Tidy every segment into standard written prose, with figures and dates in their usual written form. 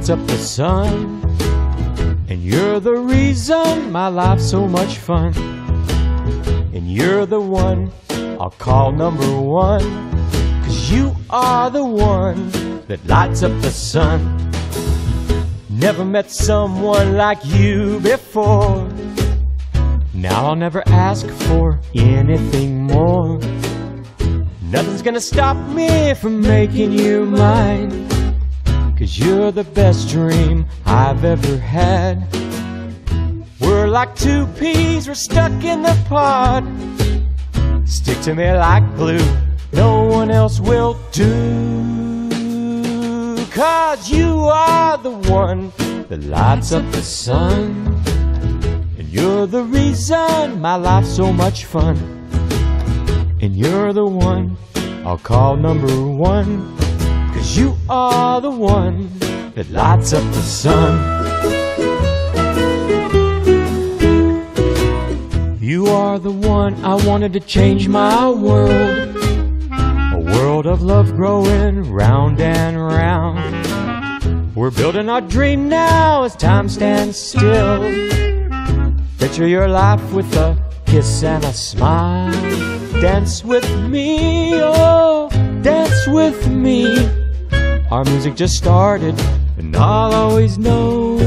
lights up the sun. And you're the reason my life's so much fun. And you're the one I'll call number one, 'cause you are the one that lights up the sun. Never met someone like you before. Now I'll never ask for anything more. Nothing's gonna stop me from making you mine, 'cause you're the best dream I've ever had. We're like two peas, we're stuck in the pod. Stick to me like glue, no one else will do. 'Cause you are the one that lights up the sun. And you're the reason my life's so much fun. And you're the one I'll call number one, 'cause you are the one that lights up the sun. You are the one I wanted to change my world. A world of love growing round and round. We're building our dream now as time stands still. Picture your life with a kiss and a smile. Dance with me, oh, dance with me. Our music just started, and I'll always know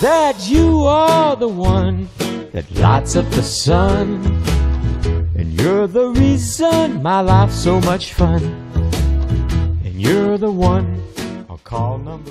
that you are the one that lights up the sun. And you're the reason my life's so much fun. And you're the one I'll call number